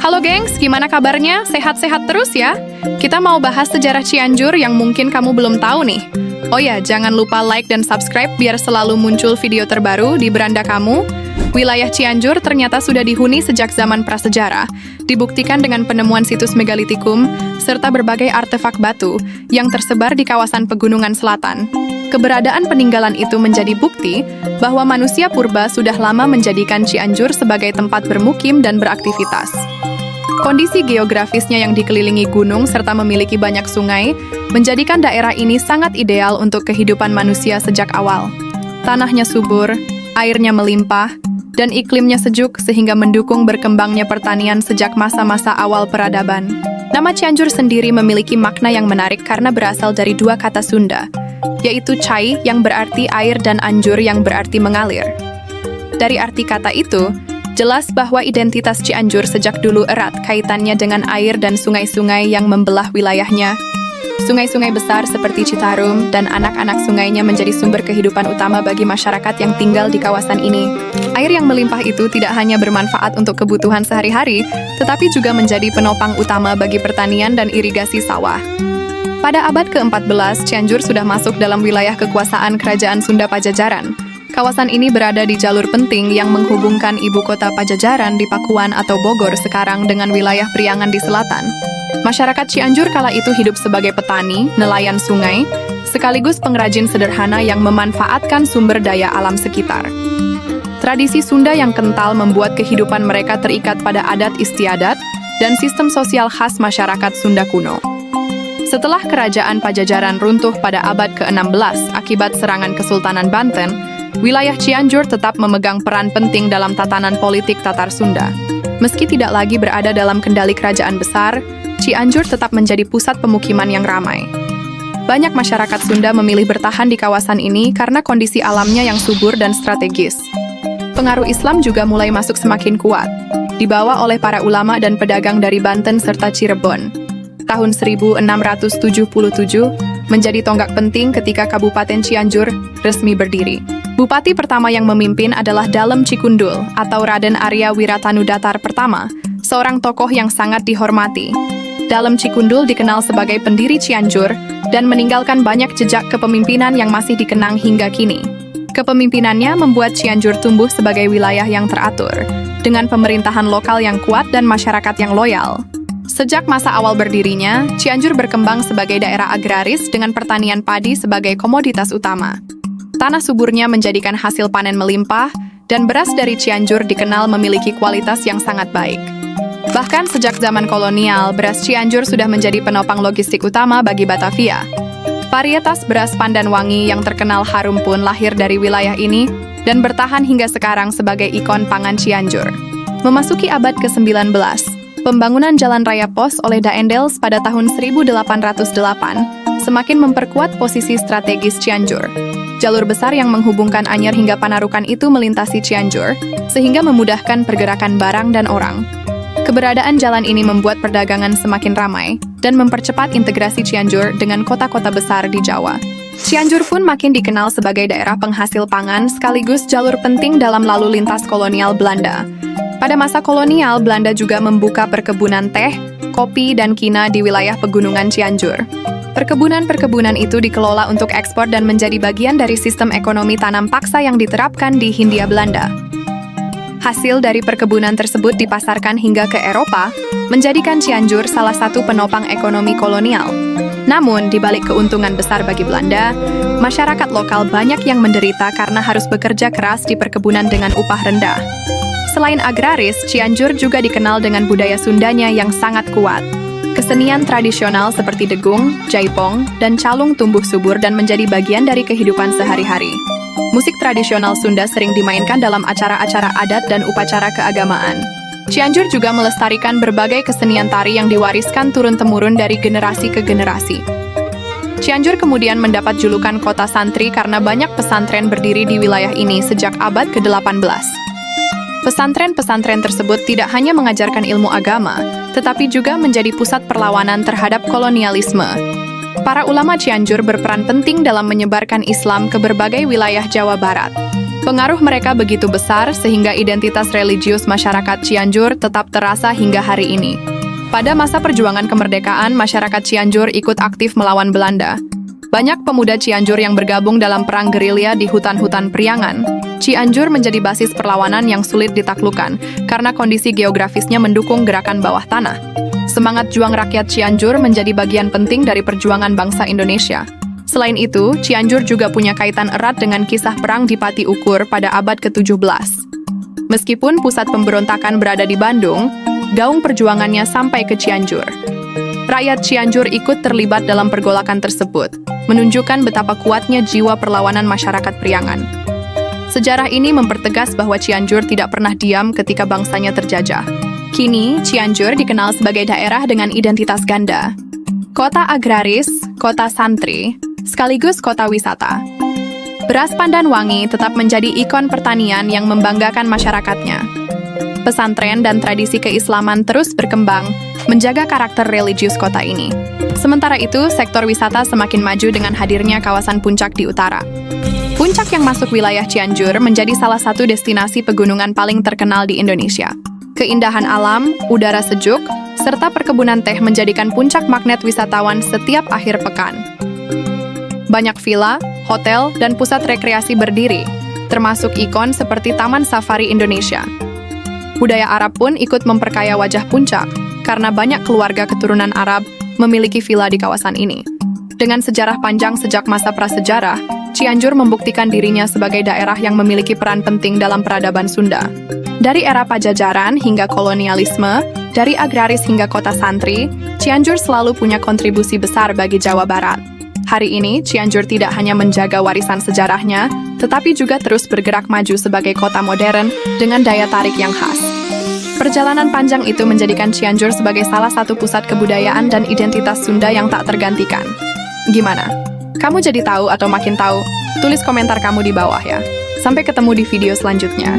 Halo gengs, gimana kabarnya? Sehat-sehat terus ya? Kita mau bahas sejarah Cianjur yang mungkin kamu belum tahu nih. Oh ya, jangan lupa like dan subscribe biar selalu muncul video terbaru di beranda kamu. Wilayah Cianjur ternyata sudah dihuni sejak zaman prasejarah, dibuktikan dengan penemuan situs megalitikum serta berbagai artefak batu yang tersebar di kawasan pegunungan selatan. Keberadaan peninggalan itu menjadi bukti bahwa manusia purba sudah lama menjadikan Cianjur sebagai tempat bermukim dan beraktivitas. Kondisi geografisnya yang dikelilingi gunung serta memiliki banyak sungai, menjadikan daerah ini sangat ideal untuk kehidupan manusia sejak awal. Tanahnya subur, airnya melimpah, dan iklimnya sejuk sehingga mendukung berkembangnya pertanian sejak masa-masa awal peradaban. Nama Cianjur sendiri memiliki makna yang menarik karena berasal dari dua kata Sunda, yaitu cai yang berarti air dan anjur yang berarti mengalir. Dari arti kata itu, jelas bahwa identitas Cianjur sejak dulu erat kaitannya dengan air dan sungai-sungai yang membelah wilayahnya. Sungai-sungai besar seperti Citarum dan anak-anak sungainya menjadi sumber kehidupan utama bagi masyarakat yang tinggal di kawasan ini. Air yang melimpah itu tidak hanya bermanfaat untuk kebutuhan sehari-hari, tetapi juga menjadi penopang utama bagi pertanian dan irigasi sawah. Pada abad ke-14, Cianjur sudah masuk dalam wilayah kekuasaan Kerajaan Sunda Pajajaran. Kawasan ini berada di jalur penting yang menghubungkan ibu kota Pajajaran di Pakuan atau Bogor sekarang dengan wilayah Priangan di selatan. Masyarakat Cianjur kala itu hidup sebagai petani, nelayan sungai, sekaligus pengrajin sederhana yang memanfaatkan sumber daya alam sekitar. Tradisi Sunda yang kental membuat kehidupan mereka terikat pada adat istiadat dan sistem sosial khas masyarakat Sunda kuno. Setelah kerajaan Pajajaran runtuh pada abad ke-16 akibat serangan Kesultanan Banten, wilayah Cianjur tetap memegang peran penting dalam tatanan politik Tatar Sunda. Meski tidak lagi berada dalam kendali kerajaan besar, Cianjur tetap menjadi pusat pemukiman yang ramai. Banyak masyarakat Sunda memilih bertahan di kawasan ini karena kondisi alamnya yang subur dan strategis. Pengaruh Islam juga mulai masuk semakin kuat, dibawa oleh para ulama dan pedagang dari Banten serta Cirebon. Tahun 1677 menjadi tonggak penting ketika Kabupaten Cianjur resmi berdiri. Bupati pertama yang memimpin adalah Dalem Cikundul atau Raden Arya Wiratanudatar pertama, seorang tokoh yang sangat dihormati. Dalem Cikundul dikenal sebagai pendiri Cianjur dan meninggalkan banyak jejak kepemimpinan yang masih dikenang hingga kini. Kepemimpinannya membuat Cianjur tumbuh sebagai wilayah yang teratur, dengan pemerintahan lokal yang kuat dan masyarakat yang loyal. Sejak masa awal berdirinya, Cianjur berkembang sebagai daerah agraris dengan pertanian padi sebagai komoditas utama. Tanah suburnya menjadikan hasil panen melimpah, dan beras dari Cianjur dikenal memiliki kualitas yang sangat baik. Bahkan sejak zaman kolonial, beras Cianjur sudah menjadi penopang logistik utama bagi Batavia. Varietas beras Pandan Wangi yang terkenal harum pun lahir dari wilayah ini dan bertahan hingga sekarang sebagai ikon pangan Cianjur. Memasuki abad ke-19, pembangunan Jalan Raya Pos oleh Daendels pada tahun 1808 semakin memperkuat posisi strategis Cianjur. Jalur besar yang menghubungkan Anyer hingga Panarukan itu melintasi Cianjur, sehingga memudahkan pergerakan barang dan orang. Keberadaan jalan ini membuat perdagangan semakin ramai dan mempercepat integrasi Cianjur dengan kota-kota besar di Jawa. Cianjur pun makin dikenal sebagai daerah penghasil pangan sekaligus jalur penting dalam lalu lintas kolonial Belanda. Pada masa kolonial, Belanda juga membuka perkebunan teh, kopi, dan kina di wilayah pegunungan Cianjur. Perkebunan-perkebunan itu dikelola untuk ekspor dan menjadi bagian dari sistem ekonomi tanam paksa yang diterapkan di Hindia Belanda. Hasil dari perkebunan tersebut dipasarkan hingga ke Eropa, menjadikan Cianjur salah satu penopang ekonomi kolonial. Namun, di balik keuntungan besar bagi Belanda, masyarakat lokal banyak yang menderita karena harus bekerja keras di perkebunan dengan upah rendah. Selain agraris, Cianjur juga dikenal dengan budaya Sundanya yang sangat kuat. Kesenian tradisional seperti degung, jaipong, dan calung tumbuh subur dan menjadi bagian dari kehidupan sehari-hari. Musik tradisional Sunda sering dimainkan dalam acara-acara adat dan upacara keagamaan. Cianjur juga melestarikan berbagai kesenian tari yang diwariskan turun-temurun dari generasi ke generasi. Cianjur kemudian mendapat julukan kota santri karena banyak pesantren berdiri di wilayah ini sejak abad ke-18. Pesantren-pesantren tersebut tidak hanya mengajarkan ilmu agama, tetapi juga menjadi pusat perlawanan terhadap kolonialisme. Para ulama Cianjur berperan penting dalam menyebarkan Islam ke berbagai wilayah Jawa Barat. Pengaruh mereka begitu besar sehingga identitas religius masyarakat Cianjur tetap terasa hingga hari ini. Pada masa perjuangan kemerdekaan, masyarakat Cianjur ikut aktif melawan Belanda. Banyak pemuda Cianjur yang bergabung dalam perang gerilya di hutan-hutan Priangan. Cianjur menjadi basis perlawanan yang sulit ditaklukkan karena kondisi geografisnya mendukung gerakan bawah tanah. Semangat juang rakyat Cianjur menjadi bagian penting dari perjuangan bangsa Indonesia. Selain itu, Cianjur juga punya kaitan erat dengan kisah perang di Pati Ukur pada abad ke-17. Meskipun pusat pemberontakan berada di Bandung, gaung perjuangannya sampai ke Cianjur. Rakyat Cianjur ikut terlibat dalam pergolakan tersebut, menunjukkan betapa kuatnya jiwa perlawanan masyarakat Priangan. Sejarah ini mempertegas bahwa Cianjur tidak pernah diam ketika bangsanya terjajah. Kini, Cianjur dikenal sebagai daerah dengan identitas ganda. Kota agraris, kota santri, sekaligus kota wisata. Beras Pandan Wangi tetap menjadi ikon pertanian yang membanggakan masyarakatnya. Pesantren dan tradisi keislaman terus berkembang, menjaga karakter religius kota ini. Sementara itu, sektor wisata semakin maju dengan hadirnya kawasan Puncak di utara. Puncak yang masuk wilayah Cianjur menjadi salah satu destinasi pegunungan paling terkenal di Indonesia. Keindahan alam, udara sejuk, serta perkebunan teh menjadikan Puncak magnet wisatawan setiap akhir pekan. Banyak villa, hotel, dan pusat rekreasi berdiri, termasuk ikon seperti Taman Safari Indonesia. Budaya Arab pun ikut memperkaya wajah Puncak, karena banyak keluarga keturunan Arab memiliki villa di kawasan ini. Dengan sejarah panjang sejak masa prasejarah, Cianjur membuktikan dirinya sebagai daerah yang memiliki peran penting dalam peradaban Sunda. Dari era Pajajaran hingga kolonialisme, dari agraris hingga kota santri, Cianjur selalu punya kontribusi besar bagi Jawa Barat. Hari ini, Cianjur tidak hanya menjaga warisan sejarahnya, tetapi juga terus bergerak maju sebagai kota modern dengan daya tarik yang khas. Perjalanan panjang itu menjadikan Cianjur sebagai salah satu pusat kebudayaan dan identitas Sunda yang tak tergantikan. Gimana? Kamu jadi tahu atau makin tahu? Tulis komentar kamu di bawah ya. Sampai ketemu di video selanjutnya.